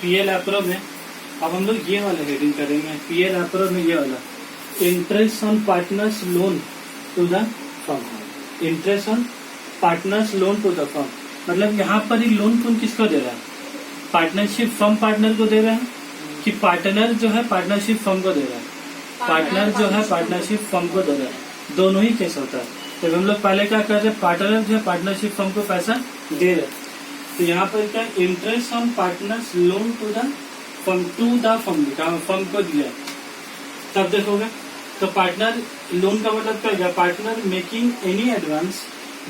PL appro में अब हम लोग ये वाला हेडिंग करेंगे। पीएल एप्रो में ये वाला interest on partners loan to the firm. Interest on partners loan to the firm मतलब यहाँ पर ही लोन कौन किसको दे रहा है? पार्टनरशिप फर्म पार्टनर को दे रहा है कि पार्टनर जो है पार्टनरशिप फर्म को दे रहा है? पार्टनर जो है पार्टनरशिप फर्म को दे रहा है। दोनों ही केस होता है। तो हम लोग पहले क्या कर रहे हैं, पार्टनर जो है पार्टनरशिप फर्म को पैसा दे रहे। तो यहाँ पर क्या interest on partners loan to the firm लिखा, फर्म को दिया। तब देखोगे तो पार्टनर लोन का मतलब क्या गया? Partner making any advance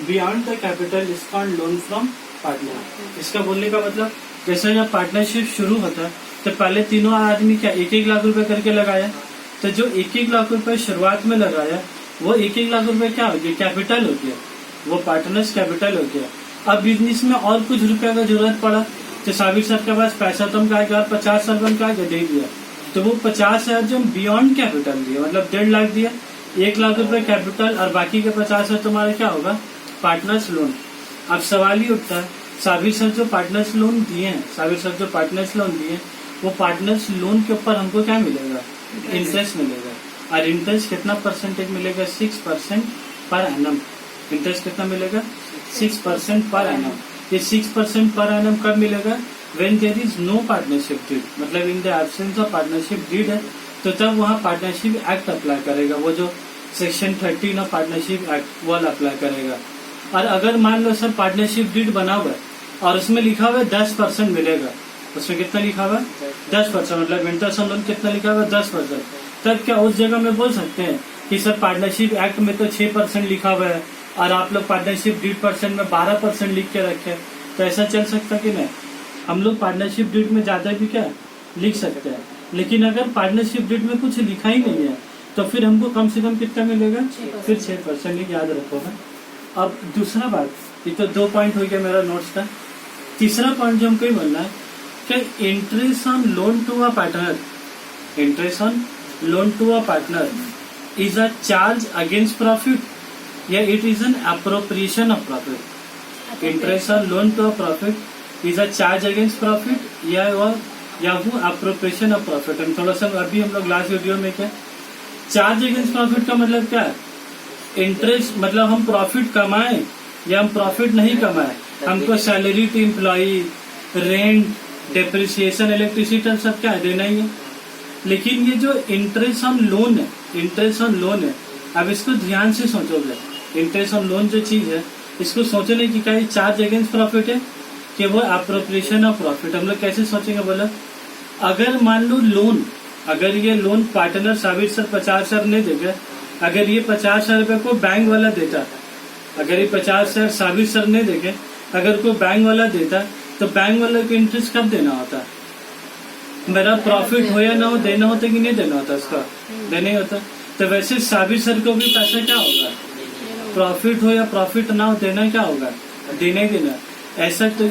beyond the capital is called loan from partner. इसका बोलने का मतलब जैसे जब पार्टनरशिप शुरू होता है तो पहले तीनों आदमी क्या 1-1 लाख रुपए करके लगाया। तो जो 1-1 लाख रुपए शुरुआत में लगाया वो 1-1 लाख रुपए क्या हो गया? कैपिटल हो गया, वो पार्टनर्स कैपिटल हो गया। अब बिजनेस में और कुछ रुपया का जरूरत पड़ा तो साबिर सर के पास पैसा तो हम क्या 50 साल में क्या दे दिया। तो वो 50,000 जो बियॉन्ड कैपिटल दिया मतलब 1.5 लाख दिया, 1 लाख रुपए कैपिटल और बाकी के 50,000 तुम्हारा क्या होगा? Partners loan. अब सवाल ही उठता है साबिर सर जो पार्टनर्स लोन दिए हैं, साबिर सर जो पार्टनर्स लोन दिए वो पार्टनर्स लोन के ऊपर हमको क्या मिलेगा? इंटरेस्ट मिलेगा। और इंटरेस्ट कितना परसेंटेज मिलेगा? 6% पर एनम। इंटरेस्ट कितना मिलेगा? 6% पर एनम। ये 6% पर एनम कब मिलेगा? When there is no partnership deed, मतलब in the absence of partnership deed है तो तब वहाँ पार्टनरशिप एक्ट अप्लाई करेगा। वो जो सेक्शन 13 ऑफ पार्टनरशिप एक्ट वो अप्लाई करेगा। और अगर मान लो सर पार्टनरशिप डीड बना हुआ है और उसमें लिखा हुआ है 10% मिलेगा, उसमें कितना लिखा हुआ है? 10%, मतलब इंटरेस्ट ऑन लोन कितना लिखा हुआ है? 10%। तब क्या उस जगह में बोल सकते हैं कि सर पार्टनरशिप एक्ट में तो 6% लिखा हुआ है और आप लोग पार्टनरशिप डीड परसेंट में 12% लिख के रखे, तो ऐसा चल सकता कि नहीं? हम लोग पार्टनरशिप डीड में ज्यादा भी क्या लिख सकते हैं, लेकिन अगर पार्टनरशिप डीड में कुछ लिखा ही नहीं है तो फिर हमको कम से कम कितना मिलेगा? फिर 6%। याद रखोगा। अब दूसरा बात, ये तो 2 पॉइंट हो गया मेरा नोट्स का। तीसरा पॉइंट जो हमको बोलना है कि interest on loan to a partner, interest on loan to a partner is a charge against profit या it is an appropriation of profit. Interest on loan to a profit is a charge against profit या वो appropriation of profit. हम थोड़ा सा अभी हम लोग last video में क्या चार्ज अगेंस्ट प्रॉफिट का मतलब क्या है? इंटरेस्ट मतलब हम प्रॉफिट कमाए या हम प्रॉफिट नहीं कमाए, हमको salary to employee, rent, depreciation, electricity सब क्या है? देना ही है। लेकिन ये जो इंटरेस्ट ऑन लोन है, इंटरेस्ट ऑन लोन है, अब इसको ध्यान से सोचोगे। इंटरेस्ट ऑन लोन जो चीज है इसको सोचने की क्या चार्ज अगेंस्ट प्रॉफिट है कि वो अप्रोप्रिएशन ऑफ प्रॉफिट। हम लोग कैसे सोचेंगे बोला, अगर मान लो लोन, अगर ये लोन पार्टनर साबिर सर 50,000 नहीं देगा, अगर ये 50,000 रुपए को बैंक वाला देता, अगर ये 50,000 साबिर सर नहीं देखे, अगर कोई बैंक वाला देता तो बैंक वाले को इंटरेस्ट कब देना होता? मेरा प्रॉफिट हो या ना हो देना होता कि नहीं देना होता? उसका देना ही होता। तो वैसे साबिर सर को भी पैसा क्या होगा? प्रॉफिट हो या प्रॉफिट ना हो देना क्या होगा? देना ही देना। ऐसा तो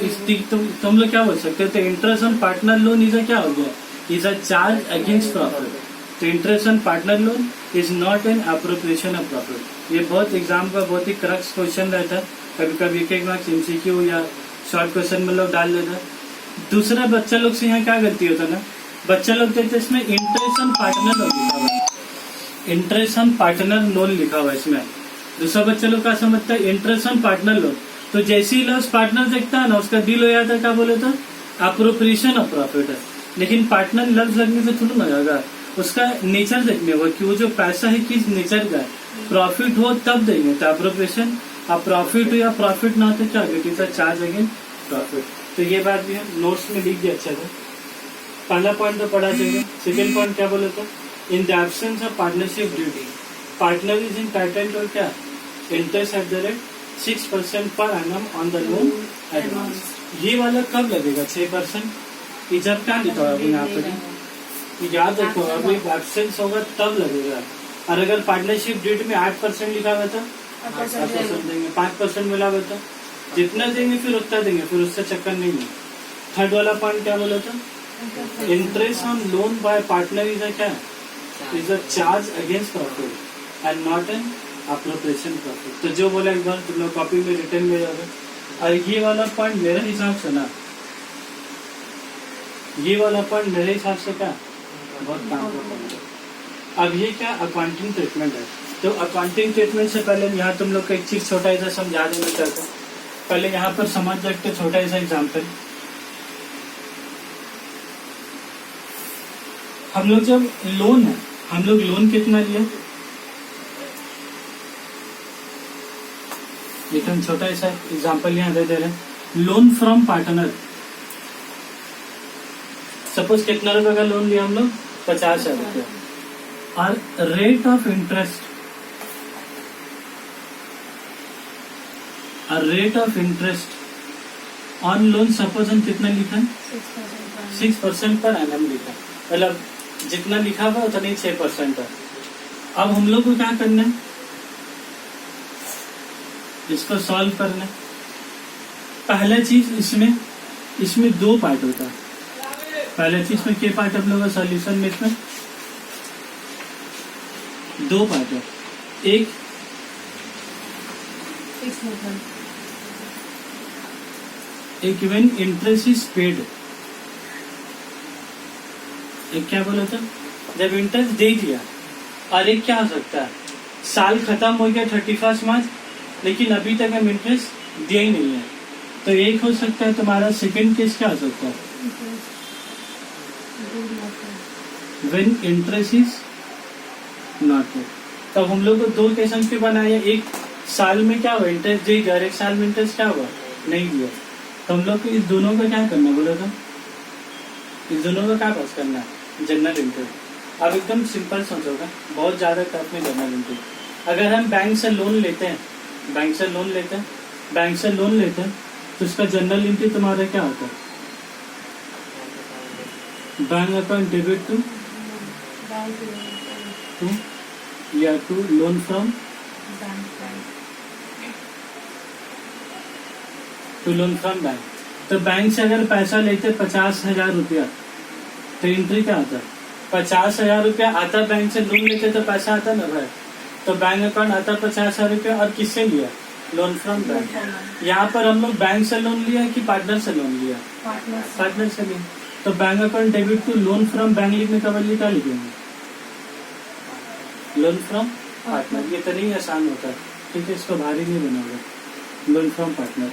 तुम लोग क्या बोल सकते हो? तो interest on partner loan is क्या हो गया? Is a charge against profit. तो interest on partner loan is not an appropriation of profit. ये बहुत एग्जाम का बहुत ही क्रक्स क्वेश्चन रहता है। कभी कभी 1-1 मार्क्स MCQ या शॉर्ट क्वेश्चन में लोग डाल देता है। दूसरा बच्चा लोग से यहाँ क्या गलती होता है ना, बच्चा लोग देखते इसमें इंटरेस्ट ऑन पार्टनर लोन लिखा हुआ है, इंटरेस्ट ऑन पार्टनर लोन लिखा हुआ है इसमें। दूसरा बच्चा लोग क्या समझता है? Interest on partner loan. तो जैसे ही लफ्ज पार्टनर देखता है ना उसका दिल हो जाता है क्या बोले तो अप्रोप्रिएशन ऑफ प्रॉफिट है। लेकिन पार्टनर लफ्ज लगने से थोड़ा ना जाएगा, उसका नेचर देखने होगा कि वो जो पैसा है किस नेचर का है। प्रॉफिट हो तब देंगे तो अप्रोप्रिएशन, अब प्रॉफिट हो या प्रॉफिट ना हो तो क्या it is a charge against profit. तो ये बात भी हम नोट्स में लिख दिया अच्छा था। पहला पॉइंट तो पढ़ा जाएगा। सेकेंड पॉइंट क्या बोले तो in the absence of partnership duty partner is entitled to क्या interest at the rate 6% per annum on the loan advance. ये वाला कब लगेगा 6%? ये जब क्या लिखा होगा यहाँ पर याद रखो, अभी एब्सेंस होगा तब लगेगा। और अगर पार्टनरशिप डीड में 8% लिखा हुआ था 8% देंगे, 5% मिला हुआ था जितना देंगे फिर उतना देंगे, फिर उससे चक्कर नहीं है। थर्ड वाला पॉइंट क्या बोला था? Interest on loan by partner is क्या is a charge against profit and not an appropriation profit. तो जो बोला एक बार तुम लोग कॉपी में रिटर्न में जाओगे। और ये वाला पॉइंट मेरे हिसाब से ना ये वाला पॉइंट मेरे हिसाब से क्या बहुत काम का पॉइंट है। अब ये क्या अकाउंटिंग ट्रीटमेंट है, तो अकाउंटिंग ट्रीटमेंट से पहले यहाँ तुम लोग को एक चीज छोटा सा समझा देना चाहता हूँ। पहले यहाँ पर समझ सकते छोटा सा एग्जाम्पल, हम लोग जब लोन है, हम लोग लोन कितना लिया, एक हम छोटा सा एग्जाम्पल यहाँ दे रहे हैं। लोन फ्रॉम पार्टनर, सपोज कितना रुपए का लोन लिया हम लोग, 50,000 रुपया, और रेट ऑफ इंटरेस्ट, और rate of interest on loan suppose हम कितना लिखा, 6% पर एनम लिखा, मतलब जितना लिखा हुआ उतना ही 6% है। अब हम लोग को क्या करना है, इसको सॉल्व करना है। पहला चीज इसमें 2 पार्ट होता है। पहला चीज में क्या पार्ट हम लोग का सॉल्यूशन में, इसमें 2 पार्ट है। एक व्हेन इंटरेस्ट इज पेड, एक क्या बोला था, जब इंटरेस्ट दे दिया, और एक क्या हो सकता है, साल खत्म हो गया 31 मार्च, लेकिन अभी तक हम इंटरेस्ट दिया ही नहीं है, तो एक हो सकता है तुम्हारा सेकंड केस क्या हो सकता है, when interest is not paid. तब हम लोग को 2 केस पे बनाया, एक साल में क्या हुआ इंटरेस्ट दे दिया, एक साल में इंटरेस्ट क्या हुआ नहीं दिया, तो हम लोग को इस दोनों का क्या करना, बोला था इस दोनों का क्या पास करना है, जनरल इंटरेस्ट। अब एकदम सिंपल सोचोगा, बहुत ज्यादा टफ में जनरल इंटरेस्ट। अगर हम बैंक से लोन लेते हैं, बैंक से लोन लेते हैं तो उसका जनरल एंट्री तुम्हारा क्या होता है, बैंक अकाउंट डेबिट टू या टू लोन फ्रॉम बैंक। तो बैंक से अगर पैसा लेते 50,000 रुपया, तो एंट्री क्या आता है, 50,000 रुपया आता, बैंक से लोन लेते तो पैसा आता ना भाई, तो बैंक अकाउंट आता 50,000 रुपया, और किससे लिया, लोन फ्रॉम बैंक। यहाँ पर हम लोग बैंक से लोन लिया कि पार्टनर से लोन लिया, पार्टनर से लिया, तो bank account debit to loan from bank लिखने का बदले क्या लिखेंगे, लोन फ्रॉम पार्टनर। ये तो नहीं आसान होता है, ठीक है, इसको भारी नहीं बनाओगे, लोन फ्रॉम पार्टनर।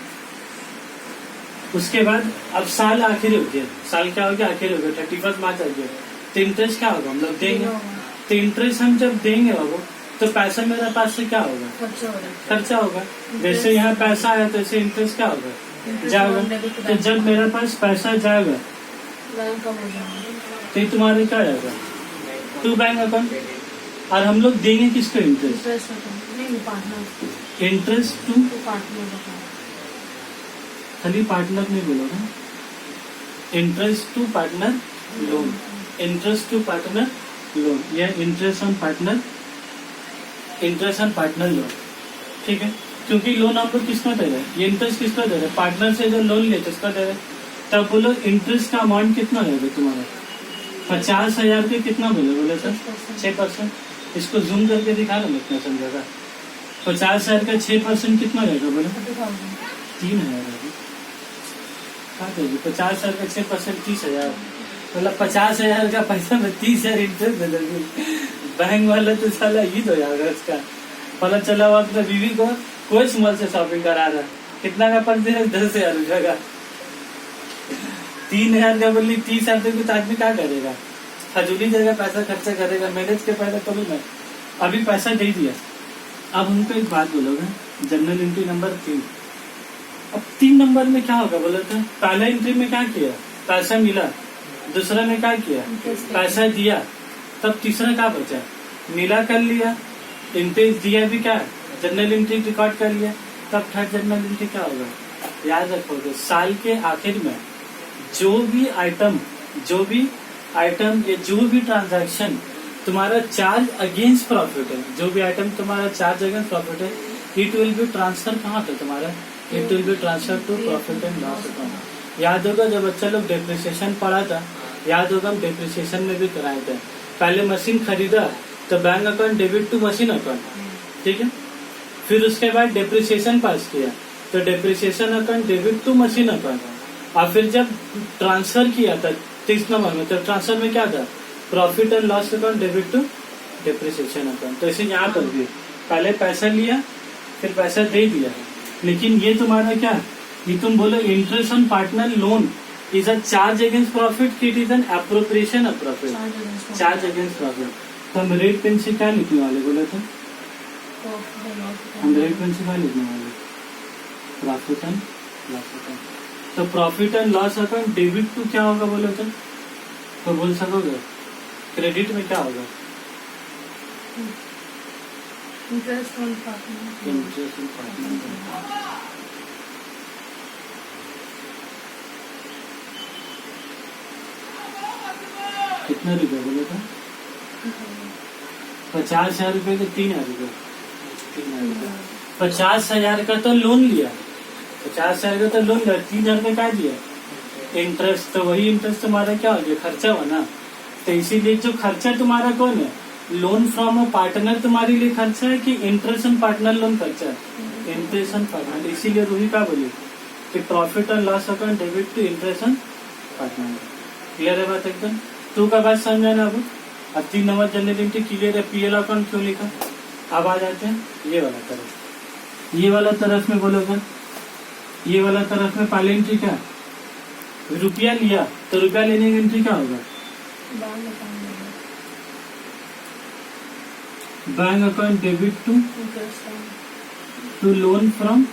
उसके बाद अब साल आखिर हो गया, साल क्या हो गया, आखिर हो गया, 31 मार्च आ गया, तो इंटरेस्ट क्या होगा, हम लोग देंगे, तो इंटरेस्ट हम जब देंगे बाबू, तो पैसा मेरे पास से क्या होगा, खर्चा होगा। जैसे यहाँ पैसा आया तो ऐसे इंटरेस्ट क्या होगा, जाएगा। तो जब मेरे पास पैसा जाएगा तो तुम्हारे क्या जाएगा, टू बैंक अकाउंट, और हम लोग देंगे किसको, इंटरेस्ट टू खाली पार्टनर नहीं बोलोगे, interest to partner loan, interest to partner loan, या इंटरेस्ट ऑन पार्टनर लोन, ठीक है। क्योंकि लोन आपको किसको दे रहे हैं, ये इंटरेस्ट किसको दे रहे हैं, पार्टनर से जो लोन लेते उसको दे रहे हैं। तब बोलो इंटरेस्ट का अमाउंट कितना रहेगा तुम्हारा, 50,000 के कितना बोले सर, 6%। इसको जूम करके दिखा रहा हूँ, कितना समझेगा, 50,000 का 6% कितना रहेगा, बोले 3,000। 50,000 का 6% 30,000, मतलब 50,000 का पैसा में 30,000 इंटरेस्ट दे दोगे, बैंक वाला तो साला ही तो यार इसका पता चला हुआ तो बीवी को कोई मॉल से शॉपिंग करा रहा, कितना का पड़ दिया, 10,000 रुपया का, 3,000 का बोली 30,000 रुपये तो आदमी क्या करेगा, फजूली जगह पैसा खर्चा करेगा, मैनेज के पहले तो मैं अभी पैसा दे दिया। अब उनको एक बात बोलोगे, जनरल एंट्री नंबर 3, अब 3 नंबर में क्या होगा बोले तो, पहला एंट्री में क्या किया, पैसा मिला, दूसरा में क्या किया, पैसा दिया, तब तीसरा क्या बचा, मिला कर लिया, इंटरेस्ट दिया भी क्या, जनरल एंट्री रिकॉर्ड कर लिया, तब थर्ड जनरल एंट्री क्या होगा, याद रखोगे साल के आखिर में जो भी आइटम या जो भी ट्रांजैक्शन तुम्हारा चार्ज अगेंस्ट प्रॉफिट है, जो भी आइटम तुम्हारा चार्ज अगेंस्ट प्रॉफिट है, इट विल बी ट्रांसफर कहाँ पे तुम्हारा, it will be transfer to profit and loss account. याद होगा जब बच्चा लोग डेप्रिसिएशन पढ़ा था, याद होगा हम डेप्रिसिएशन में भी कराए थे, पहले मशीन खरीदा तो bank account debit to machine account, ठीक है, फिर उसके बाद डेप्रिसिएशन पास किया तो depreciation account debit to machine account, और फिर जब ट्रांसफर किया था 30 नंबर में। तो ट्रांसफर में क्या था, profit and loss account debit to depreciation account. तो ऐसे यहाँ पर भी पहले पैसा लिया फिर पैसा दे दिया, लेकिन ये तुम्हारा क्या, ये तुम बोलो interest on partner loan is a charge against profit, it is N appropriation of profit, charge against profit. तो हम रेट पेन से क्या लिखने वाले बोले थे, हम रेट पेन से क्या लिखने वाले, प्रॉफिट एंड लॉस अकाउंट। तो profit and loss account debit to क्या होगा बोले तो बोल सकोगे, क्रेडिट में क्या होगा, interest on partner, interest on partner. कितना रुपया बोले था, 50,000 रुपये के 3,000 रुपये, 3,000 रुपये। 50,000 का तो लोन लिया, 50,000 का तो लोन लिया, 3,000 का क्या दिया इंटरेस्ट। तो वही इंटरेस्ट तुम्हारा क्या हो गया, खर्चा हुआ ना। तो इसीलिए जो खर्चा तुम्हारा कौन है, लोन फ्रॉम अ पार्टनर तुम्हारे लिए खर्चा है कि इंटरेस्ट ऑन पार्टनर लोन खर्चा है, इंटरेस्ट ऑन पार्टनर। इसीलिए रूही क्या बोली कि profit and loss account debit to interest on partner. Clear है बात एकदम, तू का बात समझाना। अब 3 नंबर जनरल क्लियर है, पीएल अकाउंट क्यों लिखा। अब आ जाते हैं ये वाला तरफ, ये वाला तरफ में बोलोगे, ये वाला तरफ में पहले एंट्री क्या, रुपया लिया तो रुपया लेने की एंट्री क्या होगा, bank account debit to loan from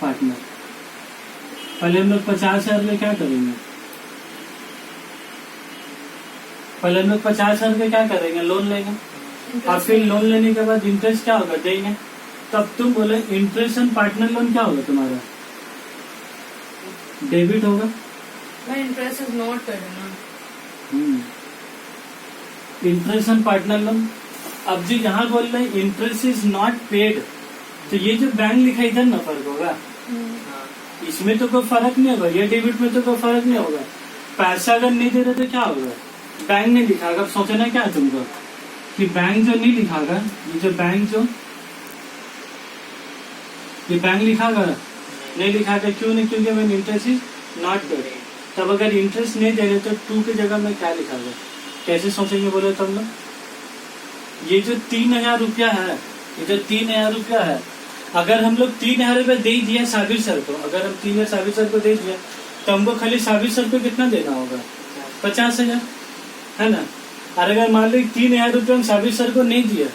partner. पहले हम लोग 50,000 में क्या करेंगे, पहले हम लोग 50,000 में क्या करेंगे, लोन लेंगे, और फिर लोन लेने के बाद इंटरेस्ट क्या होगा देंगे। तब तुम बोले इंटरेस्ट ऑन पार्टनर लोन क्या होगा तुम्हारा, डेबिट होगा। इंटरेस्ट इज नॉट पेड ना, इंटरेस्ट ऑन पार्टनर लोन। अब जो यहाँ बोल रहे इंटरेस्ट इज नॉट पेड, तो ये जो बैंक लिखा इधर ना फर्क होगा, इसमें तो कोई फर्क नहीं होगा, ये डेबिट में तो कोई फर्क नहीं होगा। पैसा अगर नहीं दे रहे तो क्या होगा, बैंक नहीं लिखागा। अब सोचना क्या है तुमको कि बैंक जो नहीं लिखागा, ये जो बैंक जो ये बैंक लिखागा नहीं लिखागा, क्यों नहीं, क्योंकि मैंने इंटरेस्ट इज नॉट पेड। तब अगर इंटरेस्ट नहीं दे रहे तो 2 की जगह में क्या लिखागा, कैसे सोचेंगे बोले तुम लोग। ये जो 3,000 रुपया है, ये जो 3,000 रुपया है, अगर हम लोग 3,000 रुपया दे दिया साबिर सर को, अगर हम 3,000 साबिर सर को दे दिया तो हमको खाली साबिर सर को कितना देना होगा, 50,000 है ना। और अगर मान लो 3,000 रुपया हम साबिर सर को नहीं दिया,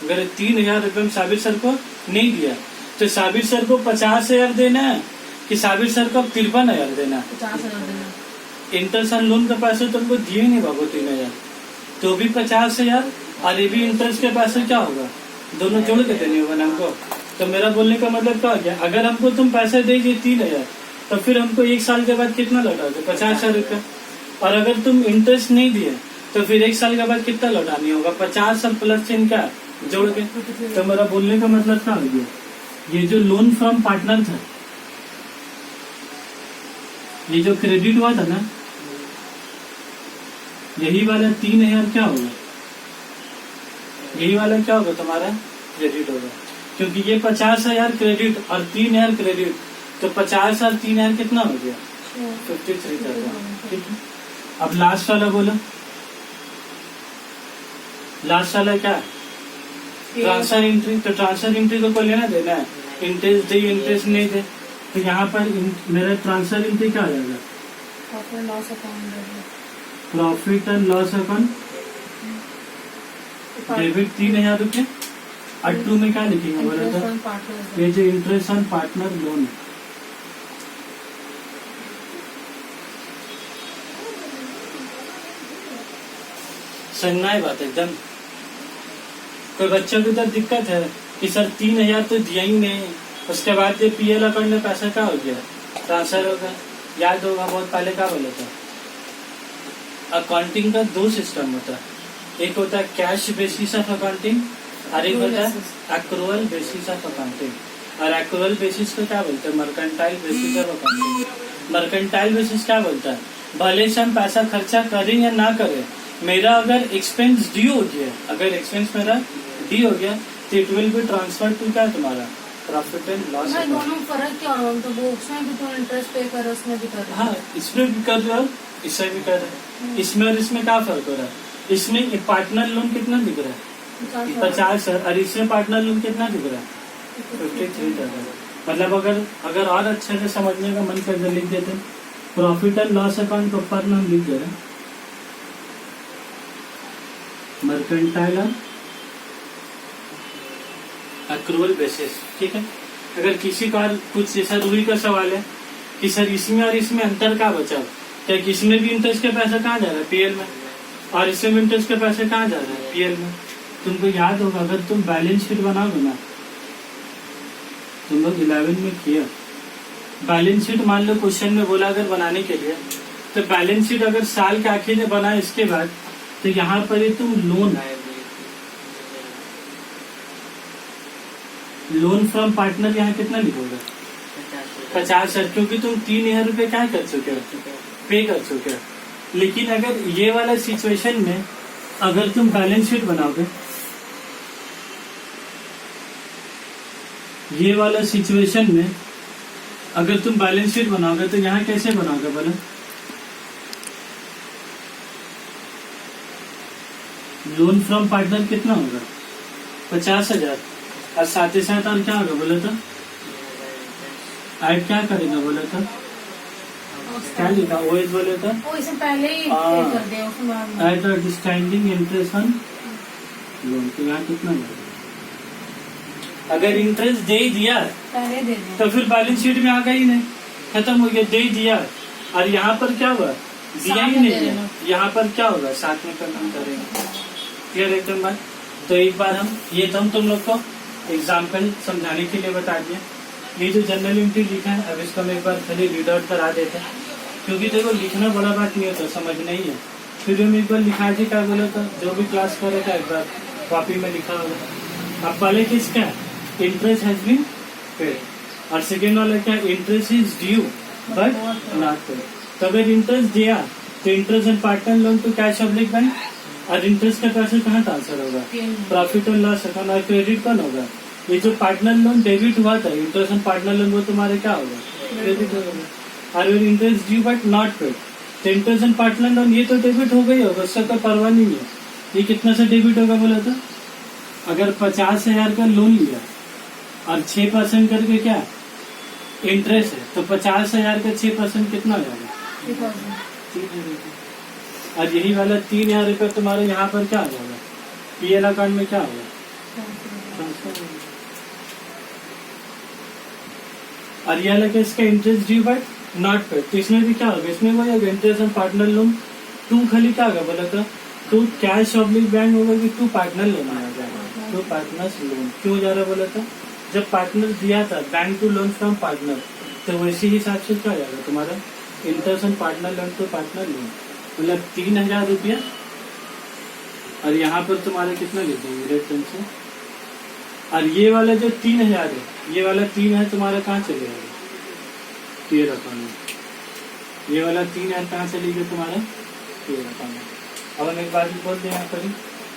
अगर 3,000 रुपया हम साबिर सर को नहीं दिया तो साबिर सर को 50,000 देना है कि साबिर सर को 53,000 देना है। 50,000 देना। इंटरेस्ट ऑन लोन का पैसा तुमको दिए नहीं बाबू 3,000, तो भी 50,000 और ये भी इंटरेस्ट के पैसे क्या होगा, दोनों जोड़ के देने होगा ना हमको। तो मेरा बोलने का मतलब क्या हो गया, अगर हमको तुम पैसे दे दिए 3,000 तो फिर हमको 1 साल के बाद कितना लौटाओगे, 50,000 रुपया। और अगर तुम इंटरेस्ट नहीं दिए तो फिर 1 साल के बाद कितना लौटानी होगा, 50 और प्लस चिन्ह क्या जोड़ के। तो मेरा बोलने का मतलब क्या हो गया, ये जो लोन फ्रॉम पार्टनर था, ये जो क्रेडिट हुआ था ना, यही वाला 3,000 क्या होगा, यही वाला क्या होगा तुम्हारा क्रेडिट होगा, क्योंकि ये 50,000 क्रेडिट और 3,000 क्रेडिट, तो 50 और 3,000 कितना हो गया, 53,000। ठीक है, अब लास्ट वाला बोलो, लास्ट वाला क्या, ट्रांसफर एंट्री। तो ट्रांसफर एंट्री को कोई लेना देना है, इंटरेस्ट दे इंटरेस्ट नहीं दे, तो यहाँ पर मेरा ट्रांसफर एंट्री क्या आ जाएगा, profit and loss account debit 3,000 रुपये। और 2 में क्या लिखेंगे बोला था, ये जो इंटरेस्ट ऑन पार्टनर लोन है, समझना है बात एकदम। कोई बच्चों की तो दिक्कत है कि सर 3,000 तो दिया ही नहीं, उसके बाद ये पीएल अकाउंट में पैसा क्या हो गया, ट्रांसफर हो गया। याद होगा बहुत पहले क्या बोला था, अकाउंटिंग का 2 सिस्टम होता है, एक होता है कैश बेसिस ऑफ अकाउंटिंग और एक होता है एक्रूअल बेसिस ऑफ अकाउंटिंग। और एक्रूअल बेसिस को क्या बोलते हैं, mercantile basis of accounting. Mercantile basis क्या बोलता है, भले से हम पैसा खर्चा करें या ना करें, मेरा अगर एक्सपेंस डी हो गया, अगर एक्सपेंस मेरा डी हो गया तो it will be transfer to क्या तुम्हारा प्रॉफिट एंड लॉस। दोनों फर्क क्या होगा, तो वो उसमें भी तो इंटरेस्ट पे कर, उसमें भी कर, हाँ इसमें भी कर रहे हो इससे भी कर रहे हैं। इसमें और इसमें क्या फर्क हो रहा है? इसमें पार्टनर लोन कितना दिख रहा है? 50 है, और इसमें पार्टनर लोन कितना दिख रहा है? 53,000। मतलब अगर और अच्छे से समझने का मन कर लिख देते, प्रॉफिट एंड लॉस अकाउंट के ऊपर में हम लिख दे रहे हैं मर्केंटाइल एक्रूअल बेसिस। ठीक है, अगर किसी का कुछ जैसा रूही का सवाल है कि सर इसमें और इसमें अंतर क्या बचा, क्या इसमें भी इंटरेस्ट के पैसे कहाँ जा रहा है? पीएल में, और इसमें भी इंटरेस्ट के पैसे कहाँ जा रहे हैं? पीएल में। तुमको याद होगा, अगर तुम बैलेंस शीट बनाओगे ना, तुम लोग 11 में किया बैलेंस शीट, मान लो क्वेश्चन में बोला अगर बनाने के लिए, तो बैलेंस शीट अगर साल के आखिर में बना इसके बाद, तो यहाँ पर ही तुम लोन फ्रॉम पार्टनर यहाँ कितना लिखोगे? 50,000, क्योंकि तुम 3,000 रुपये क्या कर चुके हो? पे कर चुके हो। लेकिन अगर ये वाला सिचुएशन में अगर तुम बैलेंस शीट बनाओगे, ये वाला सिचुएशन में अगर तुम बैलेंस शीट बनाओगे तो यहाँ कैसे बनाओगे बोलो? लोन फ्रॉम पार्टनर कितना होगा? 50,000, और साथ ही साथ और क्या होगा बोले तो? ऐड क्या करेगा बोले तो? क्या लिखा ओएस बोले तो? इससे पहले ही पे कर दिया, उसके बाद में। Add outstanding interest on loan, तो यहाँ कितना होगा? अगर इंटरेस्ट दे ही दिया पहले दे दिया तो फिर बैलेंस शीट में आ गया ही नहीं, खत्म हो गया, दे ही दिया। और यहाँ पर क्या हुआ? दिया ही नहीं है। यहाँ पर क्या होगा? साथ में करना करेंगे। क्लियर एकदम बात? तो एक बार हम ये तो हम तुम लोग को एग्जाम्पल समझाने के लिए बता दिया। ये जो जनरल एंट्री लिखा है, अब इसको हम एक बार खाली रीड आउट करा देते हैं, क्योंकि देखो लिखना बड़ा बात नहीं होता, समझना ही है। फिर हम एक बार लिखा जी क्या बोला था, जो भी क्लास करेगा एक बार कॉपी में लिखा होगा। अब पहले किसका है? इंटरेस्ट हैज बीन पेड, और सेकेंड वाला क्या? Interest is due but not paid. तो अगर इंटरेस्ट दिया तो इंटरेस्ट एंड पार्टनर लोन तो कैश पब्लिक बैंक, और इंटरेस्ट का पैसा कहाँ ट्रांसफर होगा? Profit and loss account. और क्रेडिट कौन होगा? ये जो पार्टनर लोन डेबिट हुआ था, इंटरेस्ट एंड पार्टनर लोन, वो तुम्हारे क्या होगा? क्रेडिट होगा। और interest due but not paid, तो इंटरेस्ट एंड पार्टनर लोन ये तो डेबिट हो गई होगा, उसका कोई परवाह नहीं है। ये कितना से डेबिट होगा बोला था? अगर 50,000 का लोन लिया और 6% करके क्या इंटरेस्ट है, तो 50,000 का 6% कितना हो जाएगा? 3,000। और यही वाला 3,000 रुपये तुम्हारे यहाँ पर क्या आ जाएगा? पीएल अकाउंट में क्या होगा? ट्रांसफर। और यह लगे इसका interest due but not paid, तो इसमें भी क्या होगा? इसमें वही होगा interest and partner loan. To खाली क्या होगा बोला था? टू कैश ऑब्लिक बैंक होगा कि टू पार्टनर लोन आ जाएगा? To partners loan. क्यों जा रहा बोला था? जब पार्टनर दिया था bank to loan from partner, तो वैसे ही हिसाब से क्या जाएगा तुम्हारा? Interest and partner loan to partner loan, मतलब 3,000 रुपया। और यहाँ पर तुम्हारे कितना लिख देंगे रेट से? और ये वाला जो 3,000 है, ये वाला 3,000 तुम्हारा कहाँ चले जाएगा? पीएल अकाउंट में। ये वाला 3,000 कहाँ चले गया तुम्हारा? पीएल अकाउंट में। अब हम एक बार भी बोल दें यहाँ पर ही,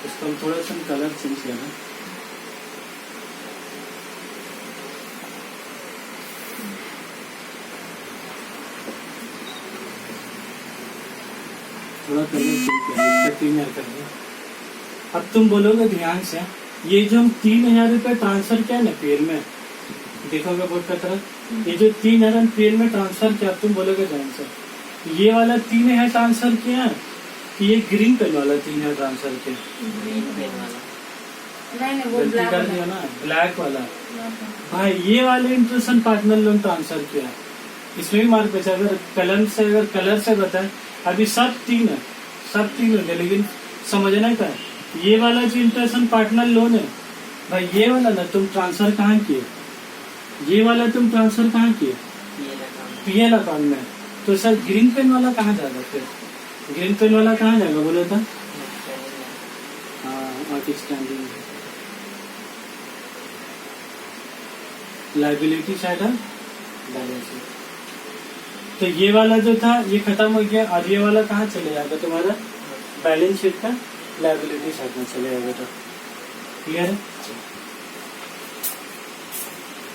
इसको हम थोड़ा सा कलर चेंज करना। थोड़ा कलर चेंज किया, 3,000 कर दिया। अब तुम बोलोगे ध्यान से, ये जो हम 3,000 रुपये ट्रांसफर किया ना पीएल में, देखोगे बोर्ड का तरफ, ये जो 3,000 पीएल में ट्रांसफर किया, तुम बोलोगे ध्यान से, ये वाला 3,000 ट्रांसफर किया, ये ग्रीन पेन वाला 3,000 ट्रांसफर किया? नहीं वो ब्लैक कर दिया ना, ब्लैक वाला। भाई ये वाले interest and partner loan transfer किया, इसमें भी मार्क बचा। अगर कलर से बताए, अभी सब 3 है, सब 3 हो गए, लेकिन समझना क्या है, ये वाला जो इंटरेस्ट एंड पार्टनर लोन है, भाई ये वाला ना तुम ट्रांसफर कहाँ किए? ये वाला तुम ट्रांसफर कहाँ किए? पीएल अकाउंट में। तो सर ग्रीन पेन वाला कहाँ जाएगा फिर? ग्रीन पेन वाला कहाँ जाएगा बोलो तो? हाँ, आउटस्टैंडिंग लाइबिलिटी साइड है बैलेंस शीट। तो ये वाला जो था ये खत्म हो गया, और ये वाला कहाँ चले जाएगा तुम्हारा? बैलेंस शीट का लाइबिलिटी साइड में चले जाएगा। तो क्लियर है?